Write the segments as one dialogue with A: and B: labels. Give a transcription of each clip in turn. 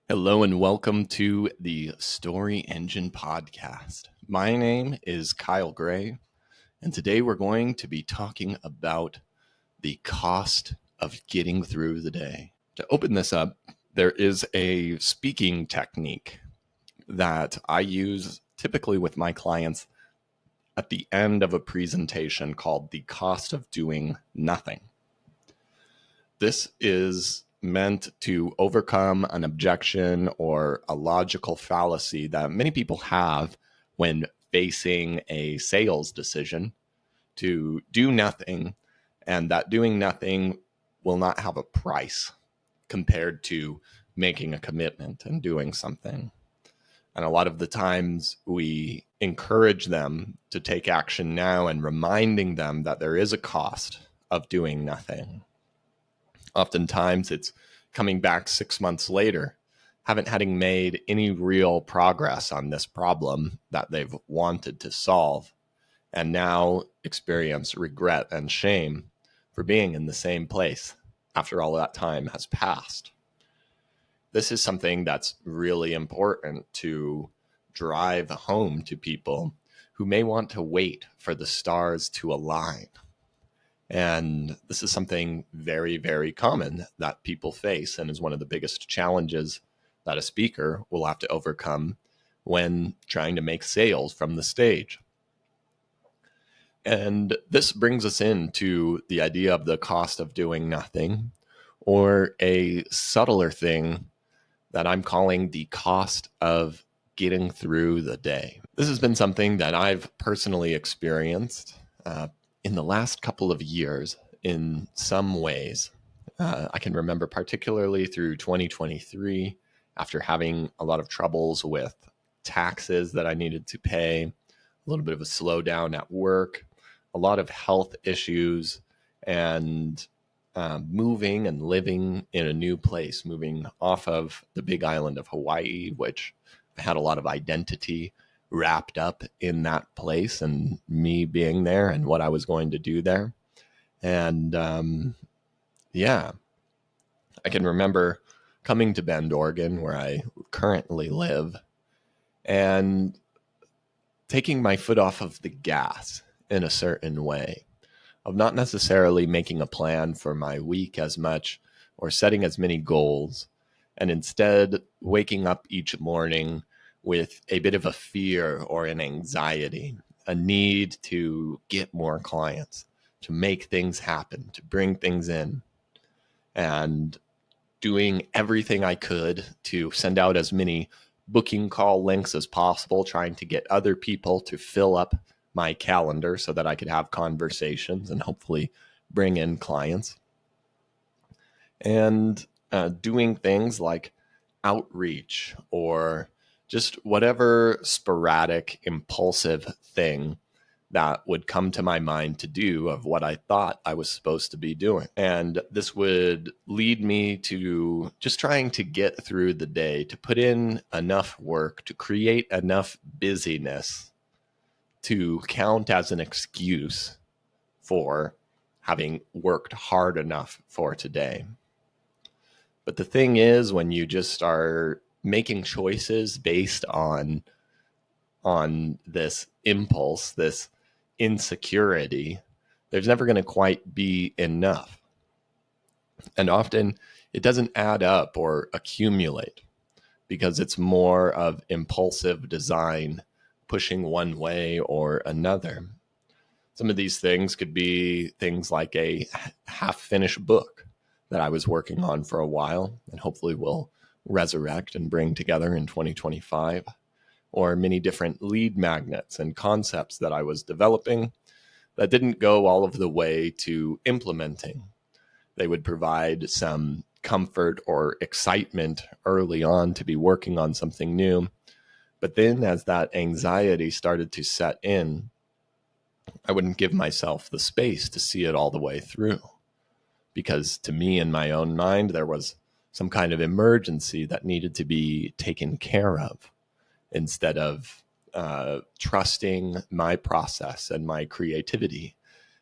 A: Hello and welcome to the Story Engine Podcast. My name is Kyle Gray, and today we're going to be talking about the cost of getting through the day. To open this up, there is a speaking technique that I use typically with my clients at the end of a presentation called the cost of doing nothing. This is meant to overcome an objection or a logical fallacy that many people have when facing a sales decision to do nothing, and that doing nothing will not have a price compared to making a commitment and doing something. And a lot of the times we encourage them to take action now and reminding them that there is a cost of doing nothing. Oftentimes it's coming back 6 months later, haven't having made any real progress on this problem that they've wanted to solve, and now experience regret and shame for being in the same place after all that time has passed. This is something that's really important to drive home to people who may want to wait for the stars to align. And this is something very, very common that people face and is one of the biggest challenges that a speaker will have to overcome when trying to make sales from the stage. And this brings us into the idea of the cost of doing nothing, or a subtler thing that I'm calling the cost of getting through the day. This has been something that I've personally experienced in the last couple of years in some ways. I can remember particularly through 2023, after having a lot of troubles with taxes that I needed to pay, a little bit of a slowdown at work, a lot of health issues, and moving and living in a new place, moving off of the big island of Hawaii, which had a lot of identity wrapped up in that place and me being there and what I was going to do there. And I can remember coming to Bend, Oregon, where I currently live, and taking my foot off of the gas in a certain way, of not necessarily making a plan for my week as much or setting as many goals, and instead waking up each morning with a bit of a fear or an anxiety, a need to get more clients, to make things happen, to bring things in, and doing everything I could to send out as many booking call links as possible, trying to get other people to fill up my calendar so that I could have conversations and hopefully bring in clients. And doing things like outreach or just whatever sporadic, impulsive thing that would come to my mind to do of what I thought I was supposed to be doing. And this would lead me to just trying to get through the day, to put in enough work, to create enough busyness to count as an excuse for having worked hard enough for today. But the thing is, when you just start making choices based on this impulse, this insecurity, there's never going to quite be enough. And often it doesn't add up or accumulate because it's more of impulsive design, pushing one way or another. Some of these things could be things like a half-finished book that I was working on for a while and hopefully will resurrect and bring together in 2025, or many different lead magnets and concepts that I was developing that didn't go all of the way to implementing. They would provide some comfort or excitement early on to be working on something new. But then as that anxiety started to set in, I wouldn't give myself the space to see it all the way through. Because to me, in my own mind, there was some kind of emergency that needed to be taken care of, instead of trusting my process and my creativity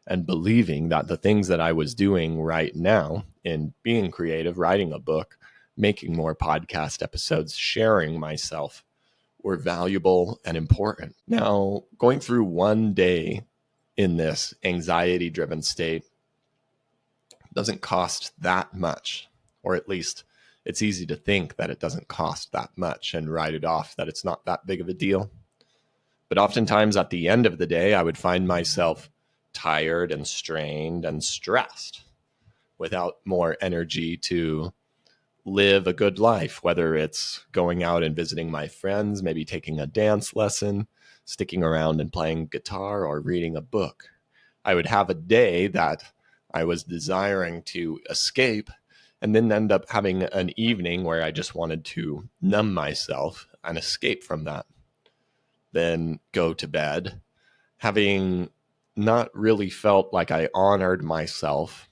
A: and believing that the things that I was doing right now in being creative, writing a book, making more podcast episodes, sharing myself were valuable and important. Now, going through one day in this anxiety driven state doesn't cost that much, or at least it's easy to think that it doesn't cost that much and write it off, that it's not that big of a deal. But oftentimes at the end of the day, I would find myself tired and strained and stressed without more energy to live a good life, whether it's going out and visiting my friends, maybe taking a dance lesson, sticking around and playing guitar, or reading a book. I would have a day that I was desiring to escape, and then end up having an evening where I just wanted to numb myself and escape from that. Then go to bed, having not really felt like I honored myself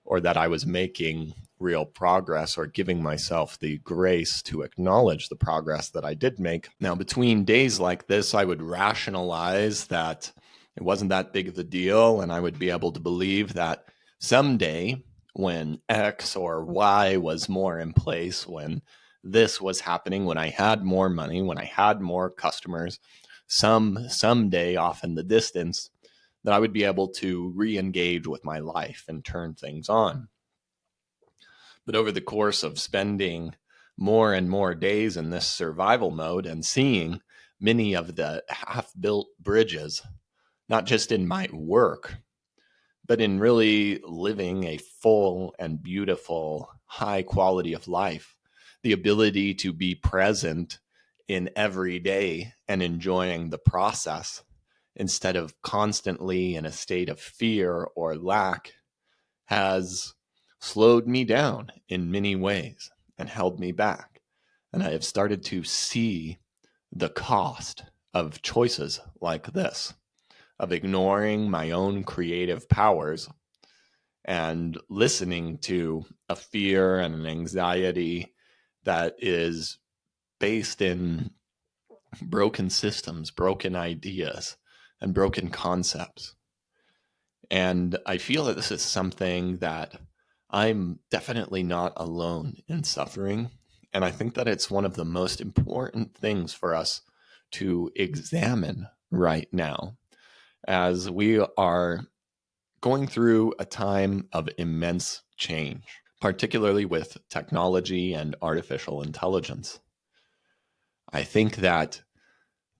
A: or that I was making real progress or giving myself the grace to acknowledge the progress that I did make. Now, between days like this, I would rationalize that it wasn't that big of a deal, and I would be able to believe that someday when X or Y was more in place, when this was happening, when I had more money, when I had more customers, someday off in the distance, that I would be able to re-engage with my life and turn things on. But over the course of spending more and more days in this survival mode and seeing many of the half-built bridges, not just in my work, but in really living a full and beautiful, high quality of life, the ability to be present in every day and enjoying the process instead of constantly in a state of fear or lack has slowed me down in many ways and held me back. And I have started to see the cost of choices like this, of ignoring my own creative powers and listening to a fear and an anxiety that is based in broken systems, broken ideas, and broken concepts. And I feel that this is something that I'm definitely not alone in suffering. And I think that it's one of the most important things for us to examine right now as we are going through a time of immense change, particularly with technology and artificial intelligence. I think that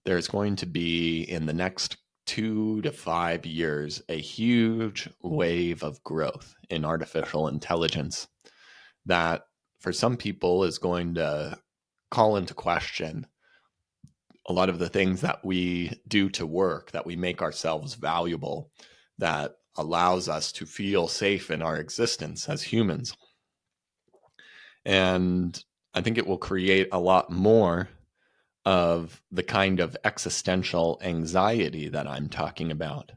A: there's going to be, in the next 2 to 5 years, a huge wave of growth in artificial intelligence that, for some people, is going to call into question a lot of the things that we do to work, that we make ourselves valuable, that allows us to feel safe in our existence as humans. And I think it will create a lot more of the kind of existential anxiety that I'm talking about.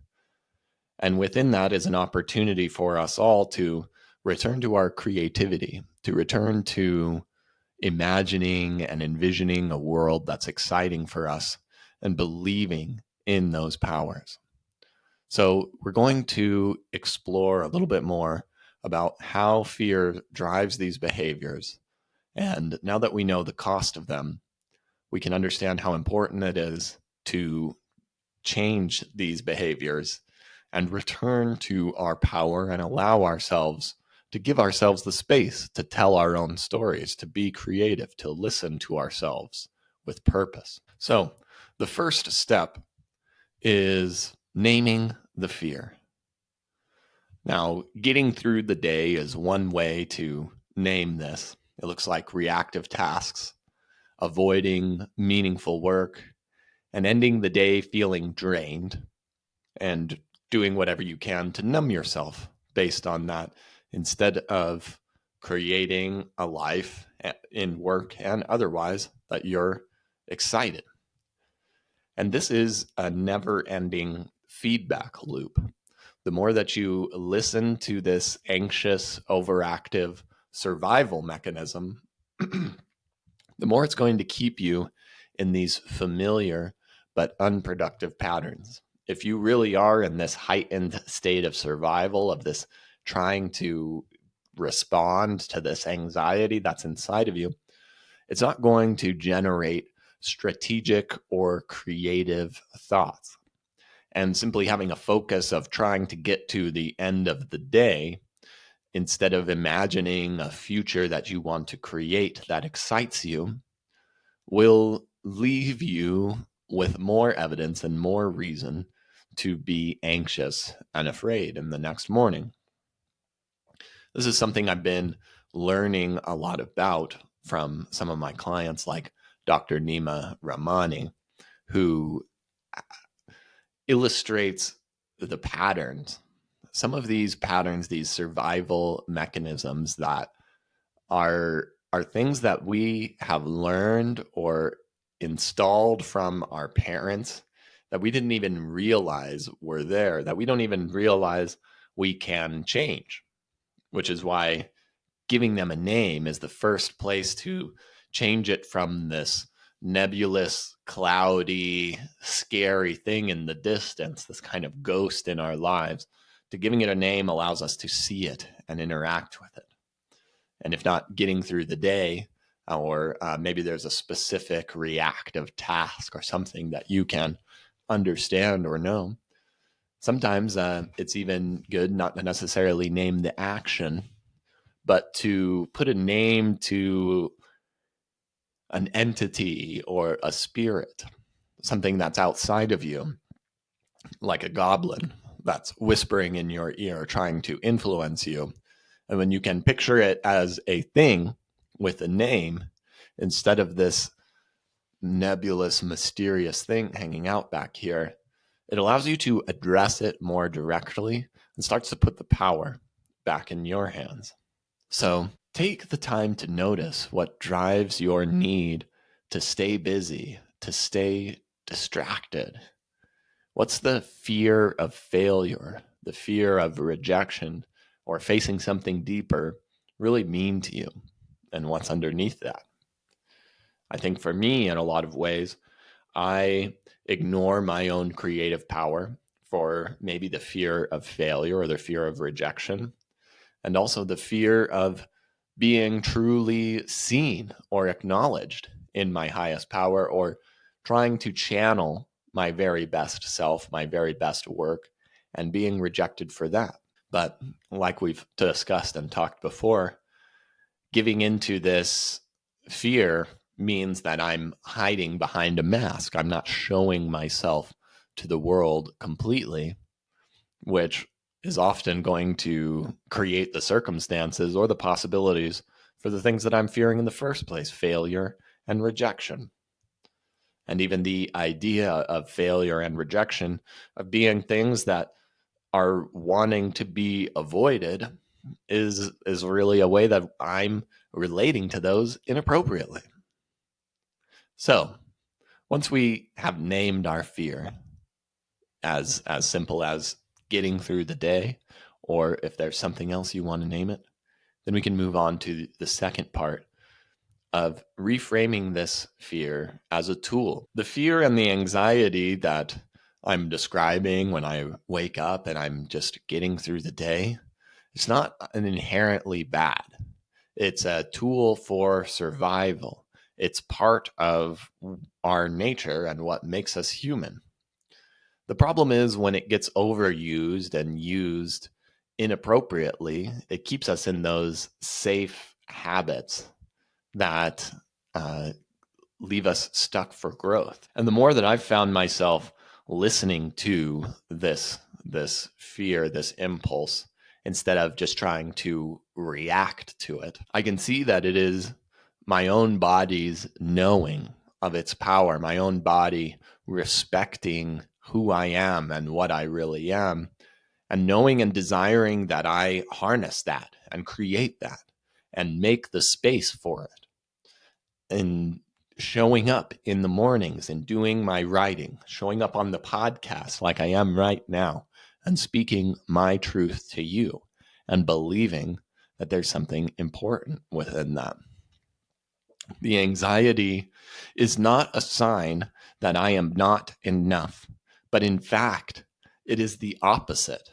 A: And within that is an opportunity for us all to return to our creativity, to return to imagining and envisioning a world that's exciting for us and believing in those powers. So we're going to explore a little bit more about how fear drives these behaviors. And now that we know the cost of them, we can understand how important it is to change these behaviors and return to our power and allow ourselves to give ourselves the space to tell our own stories, to be creative, to listen to ourselves with purpose. So the first step is naming the fear. Now, getting through the day is one way to name this. It looks like reactive tasks, avoiding meaningful work, and ending the day feeling drained, and doing whatever you can to numb yourself based on that, instead of creating a life in work and otherwise that you're excited. And this is a never-ending feedback loop. The more that you listen to this anxious, overactive survival mechanism, the more it's going to keep you in these familiar but unproductive patterns. If you really are in this heightened state of survival, of this trying to respond to this anxiety that's inside of you, it's not going to generate strategic or creative thoughts. And simply having a focus of trying to get to the end of the day instead of imagining a future that you want to create that excites you will leave you with more evidence and more reason to be anxious and afraid in the next morning. This is something I've been learning a lot about from some of my clients, like Dr. Nima Rahmani, who illustrates the patterns. Some of these patterns, these survival mechanisms that are things that we have learned or installed from our parents that we didn't even realize were there, that we don't even realize we can change, which is why giving them a name is the first place to change it from this nebulous, cloudy, scary thing in the distance, this kind of ghost in our lives, to giving it a name allows us to see it and interact with it. And if not getting through the day, or maybe there's a specific reactive task or something that you can understand or know, sometimes it's even good not to necessarily name the action, but to put a name to an entity or a spirit, something that's outside of you, like a goblin that's whispering in your ear, trying to influence you. And when you can picture it as a thing with a name, instead of this nebulous, mysterious thing hanging out back here, it allows you to address it more directly and starts to put the power back in your hands. So take the time to notice what drives your need to stay busy, to stay distracted. What's the fear of failure, the fear of rejection, or facing something deeper really mean to you? And what's underneath that? I think for me, in a lot of ways, I ignore my own creative power for maybe the fear of failure or the fear of rejection, and also the fear of being truly seen or acknowledged in my highest power, or trying to channel my very best self, my very best work, and being rejected for that. But like we've discussed and talked before, giving into this fear means that I'm hiding behind a mask. I'm not showing myself to the world completely, which is often going to create the circumstances or the possibilities for the things that I'm fearing in the first place, failure and rejection. And even the idea of failure and rejection of being things that are wanting to be avoided is really a way that I'm relating to those inappropriately. So once we have named our fear, as simple as getting through the day, or if there's something else you want to name it, then we can move on to the second part of reframing this fear as a tool. The fear and the anxiety that I'm describing when I wake up and I'm just getting through the day, it's not an inherently bad. It's a tool for survival. It's part of our nature and what makes us human. The problem is when it gets overused and used inappropriately, it keeps us in those safe habits that leave us stuck for growth. And the more that I've found myself listening to this fear, this impulse, instead of just trying to react to it, I can see that it is my own body's knowing of its power, my own body respecting who I am and what I really am, and knowing and desiring that I harness that and create that and make the space for it. And showing up in the mornings and doing my writing, showing up on the podcast like I am right now, and speaking my truth to you and believing that there's something important within that. The anxiety is not a sign that I am not enough, but in fact, it is the opposite.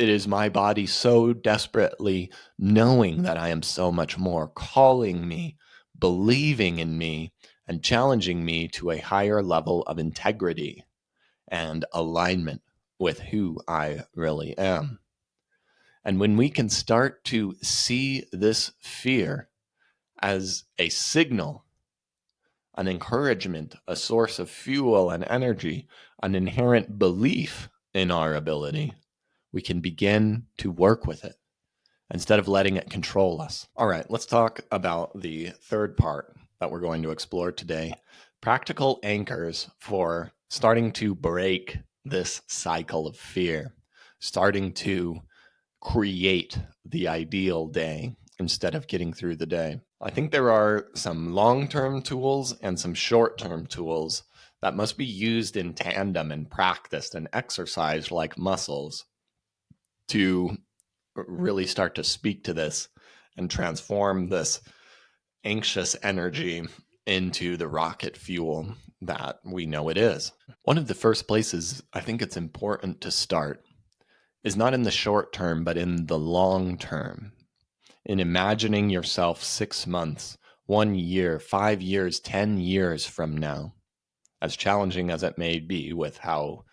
A: It is my body so desperately knowing that I am so much more, calling me, believing in me, and challenging me to a higher level of integrity and alignment with who I really am. And when we can start to see this fear as a signal, an encouragement, a source of fuel and energy, an inherent belief in our ability, we can begin to work with it instead of letting it control us. All right, let's talk about the third part that we're going to explore today, practical anchors for starting to break this cycle of fear, starting to create the ideal day instead of getting through the day. I think there are some long-term tools and some short-term tools that must be used in tandem and practiced and exercised like muscles to really start to speak to this and transform this anxious energy into the rocket fuel that we know it is. One of the first places I think it's important to start is not in the short term, but in the long term, in imagining yourself 6 months, 1 year, 5 years, 10 years from now, as challenging as it may be with how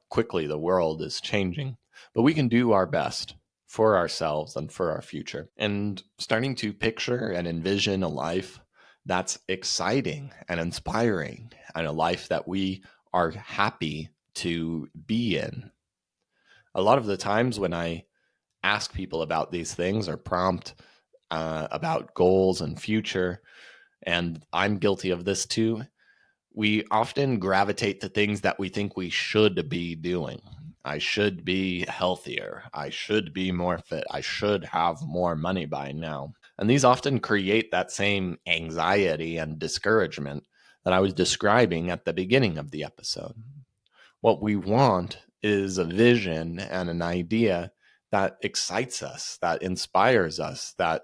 A: quickly the world is changing. But we can do our best for ourselves and for our future. And starting to picture and envision a life that's exciting and inspiring, and a life that we are happy to be in. A lot of the times when I ask people about these things or prompt about goals and future, and I'm guilty of this too, we often gravitate to things that we think we should be doing. I should be healthier. I should be more fit. I should have more money by now. And these often create that same anxiety and discouragement that I was describing at the beginning of the episode. What we want is a vision and an idea that excites us, that inspires us, that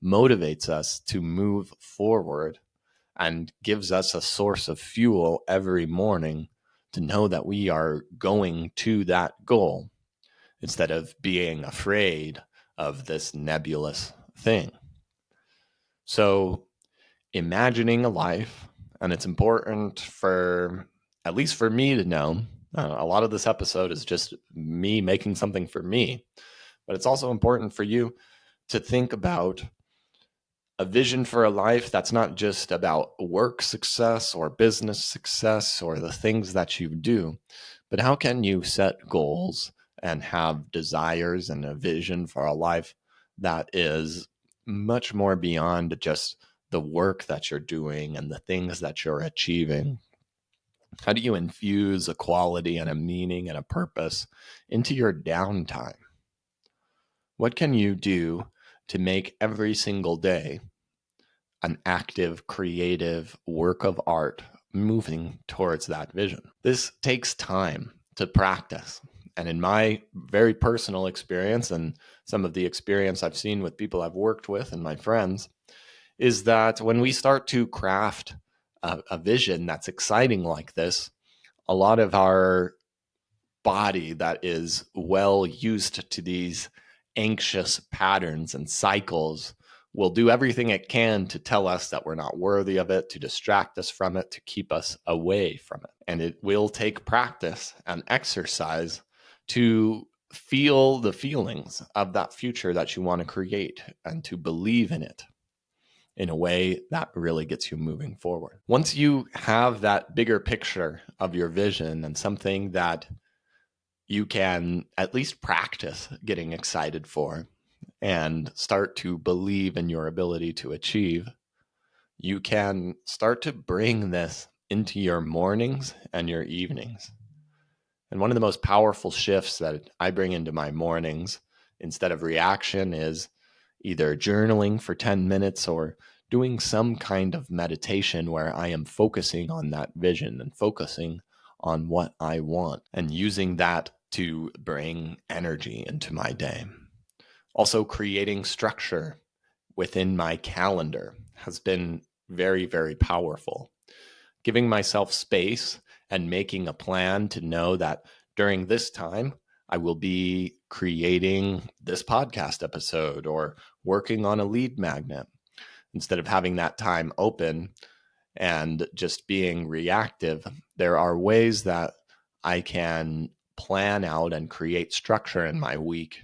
A: motivates us to move forward and gives us a source of fuel every morning to know that we are going to that goal instead of being afraid of this nebulous thing. So, imagining a life, and it's important for, at least for me to know, a lot of this episode is just me making something for me, but it's also important for you to think about a vision for a life that's not just about work success or business success or the things that you do, but how can you set goals and have desires and a vision for a life that is much more beyond just the work that you're doing and the things that you're achieving? How do you infuse a quality and a meaning and a purpose into your downtime? What can you do to make every single day an active, creative work of art moving towards that vision? This takes time to practice. And in my very personal experience and some of the experience I've seen with people I've worked with and my friends, is that when we start to craft a vision that's exciting like this, a lot of our body that is well used to these anxious patterns and cycles will do everything it can to tell us that we're not worthy of it, to distract us from it, to keep us away from it. And it will take practice and exercise to feel the feelings of that future that you want to create and to believe in it in a way that really gets you moving forward. Once you have that bigger picture of your vision and something that you can at least practice getting excited for and start to believe in your ability to achieve, you can start to bring this into your mornings and your evenings. And one of the most powerful shifts that I bring into my mornings instead of reaction is either journaling for 10 minutes or doing some kind of meditation where I am focusing on that vision and focusing on what I want and using that to bring energy into my day. Also, creating structure within my calendar has been very, very powerful. Giving myself space and making a plan to know that during this time, I will be creating this podcast episode or working on a lead magnet. Instead of having that time open and just being reactive, there are ways that I can plan out and create structure in my week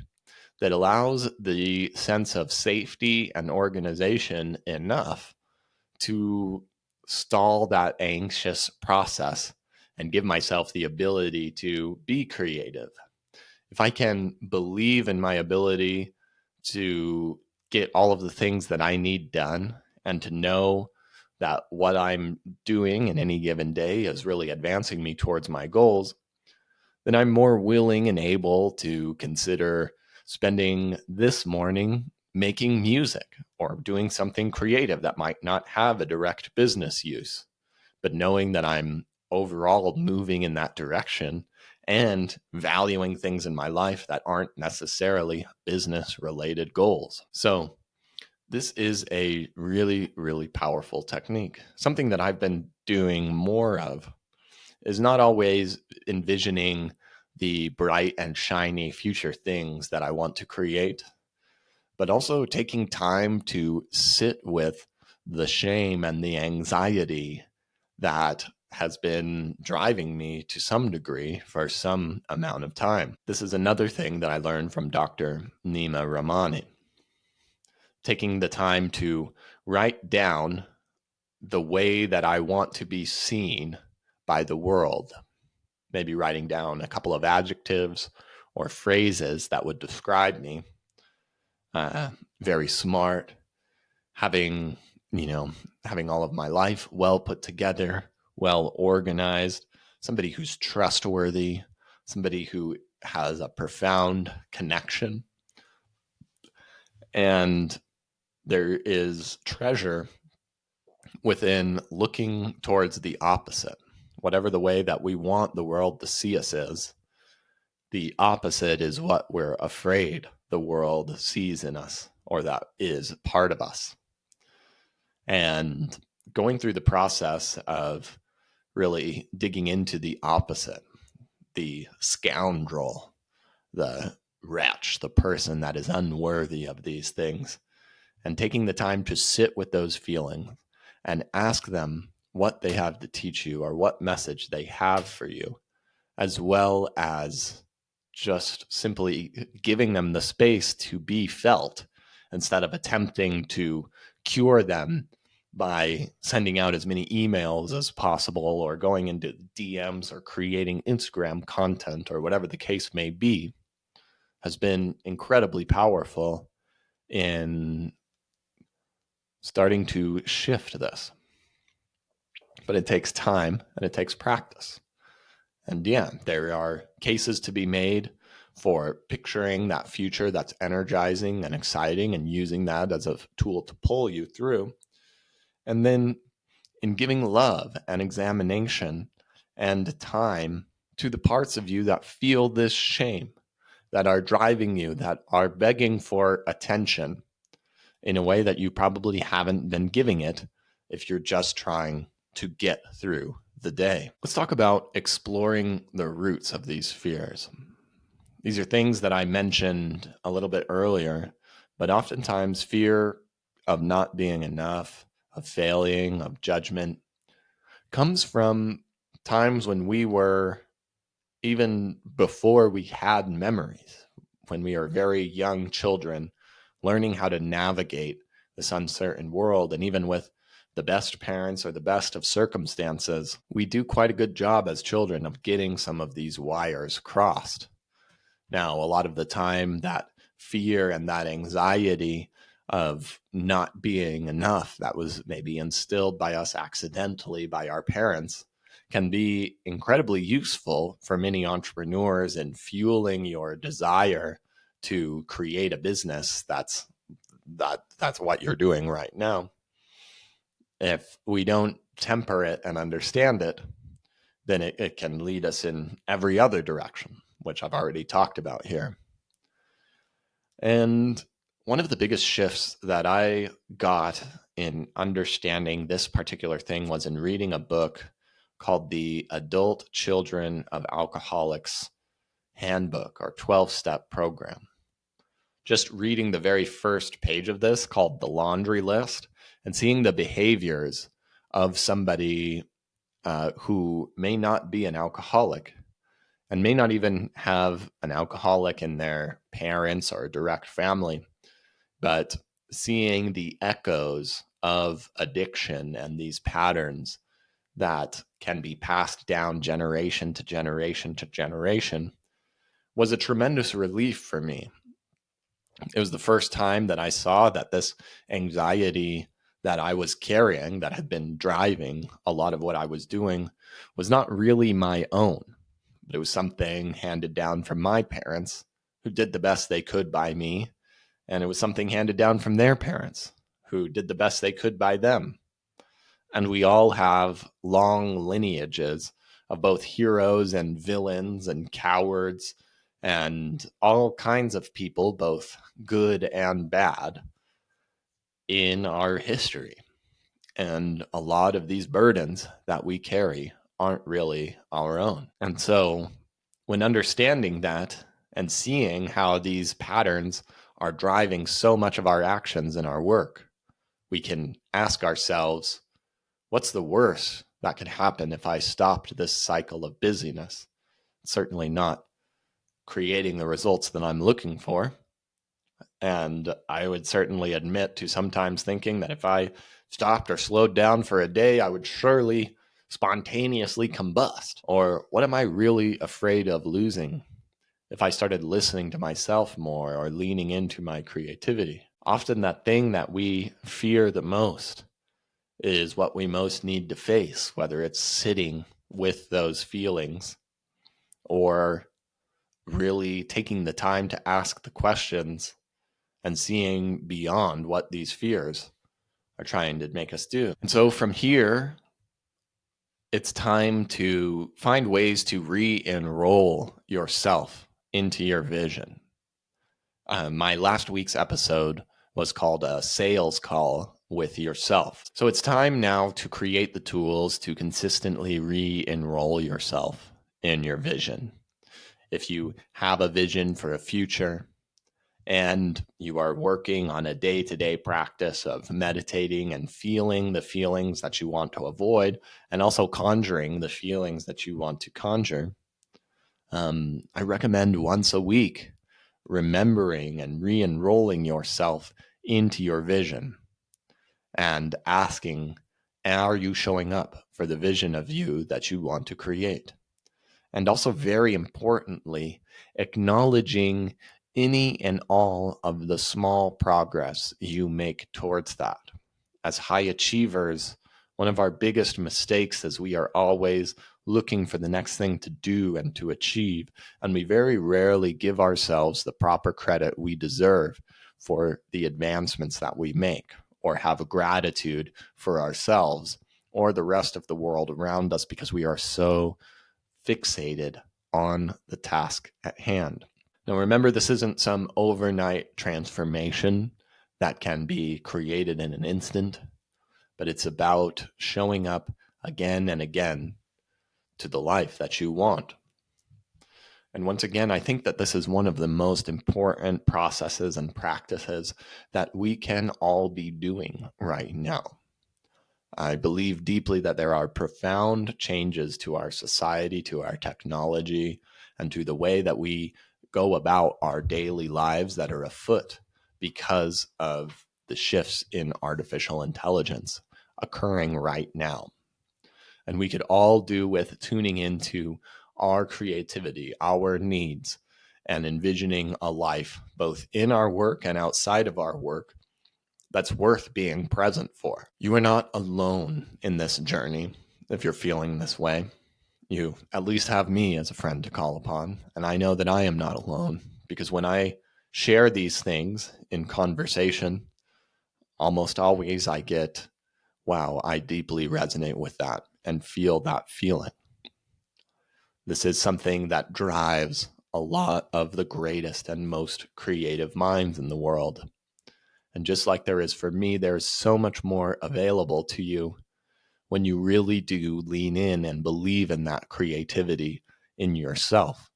A: that allows the sense of safety and organization enough to stall that anxious process and give myself the ability to be creative. If I can believe in my ability to get all of the things that I need done and to know that what I'm doing in any given day is really advancing me towards my goals, then I'm more willing and able to consider spending this morning making music or doing something creative that might not have a direct business use, but knowing that I'm overall moving in that direction and valuing things in my life that aren't necessarily business related goals. So, this is a really, really powerful technique. Something that I've been doing more of is not always envisioning the bright and shiny future things that I want to create, but also taking time to sit with the shame and the anxiety that has been driving me to some degree for some amount of time. This is another thing that I learned from Dr. Nima Ramani. Taking the time to write down the way that I want to be seen by the world. Maybe writing down a couple of adjectives or phrases that would describe me. Very smart, having, having all of my life well put together, well organized, somebody who's trustworthy, somebody who has a profound connection. And there is treasure within looking towards the opposite. Whatever the way that we want the world to see us is, the opposite is what we're afraid the world sees in us or that is part of us. And going through the process of really digging into the opposite, the scoundrel, the wretch, the person that is unworthy of these things, and taking the time to sit with those feelings and ask them what they have to teach you or what message they have for you, as well as just simply giving them the space to be felt instead of attempting to cure them by sending out as many emails as possible or going into DMs or creating Instagram content or whatever the case may be, has been incredibly powerful in starting to shift this. But it takes time and it takes practice. And yeah, there are cases to be made for picturing that future that's energizing and exciting and using that as a tool to pull you through. And then in giving love and examination and time to the parts of you that feel this shame, that are driving you, that are begging for attention in a way that you probably haven't been giving it if you're just trying to get through the day. Let's talk about exploring the roots of these fears. These are things that I mentioned a little bit earlier, but oftentimes fear of not being enough, of failing, of judgment, comes from times when we were, even before we had memories, when we are very young children, learning how to navigate this uncertain world. And even with the best parents or the best of circumstances, we do quite a good job as children of getting some of these wires crossed. Now, a lot of the time, that fear and that anxiety of not being enough that was maybe instilled by us accidentally by our parents can be incredibly useful for many entrepreneurs in fueling your desire to create a business that's what you're doing right now. If we don't temper it and understand it, then it can lead us in every other direction, which I've already talked about here. And one of the biggest shifts that I got in understanding this particular thing was in reading a book called The Adult Children of Alcoholics handbook or 12-step program. Just reading the very first page of this, called the laundry list, and seeing the behaviors of somebody who may not be an alcoholic and may not even have an alcoholic in their parents or direct family, but seeing the echoes of addiction and these patterns that can be passed down generation to generation to generation was a tremendous relief for me. It was the first time that I saw that this anxiety that I was carrying, that had been driving a lot of what I was doing, was not really my own, but it was something handed down from my parents, who did the best they could by me. And it was something handed down from their parents, who did the best they could by them. And we all have long lineages of both heroes and villains and cowards and all kinds of people, both good and bad, in our history. And a lot of these burdens that we carry aren't really our own. And so when understanding that and seeing how these patterns are driving so much of our actions in our work, we can ask ourselves, what's the worst that could happen if I stopped this cycle of busyness? Certainly not creating the results that I'm looking for. And I would certainly admit to sometimes thinking that if I stopped or slowed down for a day, I would surely spontaneously combust. Or what am I really afraid of losing if I started listening to myself more or leaning into my creativity? Often that thing that we fear the most is what we most need to face, whether it's sitting with those feelings or really taking the time to ask the questions and seeing beyond what these fears are trying to make us do. And so from here, it's time to find ways to re-enroll yourself into your vision. My last week's episode was called a sales call with yourself. So it's time now to create the tools to consistently re-enroll yourself in your vision. If you have a vision for a future and you are working on a day-to-day practice of meditating and feeling the feelings that you want to avoid, and also conjuring the feelings that you want to conjure, I recommend once a week remembering and re-enrolling yourself into your vision and asking, are you showing up for the vision of you that you want to create? And also, very importantly, acknowledging any and all of the small progress you make towards that. As high achievers, one of our biggest mistakes is we are always looking for the next thing to do and to achieve, and we very rarely give ourselves the proper credit we deserve for the advancements that we make, or have a gratitude for ourselves or the rest of the world around us, because we are so fixated on the task at hand. Now, remember, this isn't some overnight transformation that can be created in an instant, but it's about showing up again and again to the life that you want. And once again, I think that this is one of the most important processes and practices that we can all be doing right now. I believe deeply that there are profound changes to our society, to our technology, and to the way that we go about our daily lives that are afoot because of the shifts in artificial intelligence occurring right now. And we could all do with tuning into our creativity, our needs, and envisioning a life both in our work and outside of our work that's worth being present for. You are not alone in this journey if you're feeling this way. You at least have me as a friend to call upon, and I know that I am not alone, because when I share these things in conversation, almost always I get, wow, I deeply resonate with that and feel that feeling. This is something that drives a lot of the greatest and most creative minds in the world. And just like there is for me, there's so much more available to you when you really do lean in and believe in that creativity in yourself.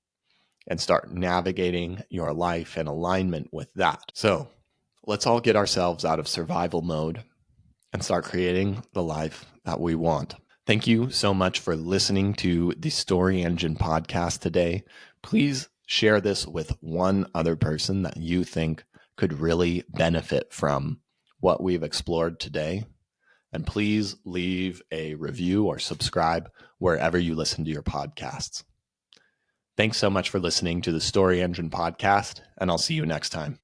A: and start navigating your life in alignment with that. So let's all get ourselves out of survival mode and start creating the life that we want. Thank you so much for listening to the Story Engine podcast today. Please share this with one other person that you think could really benefit from what we've explored today. And please leave a review or subscribe wherever you listen to your podcasts. Thanks so much for listening to the Story Engine podcast, and I'll see you next time.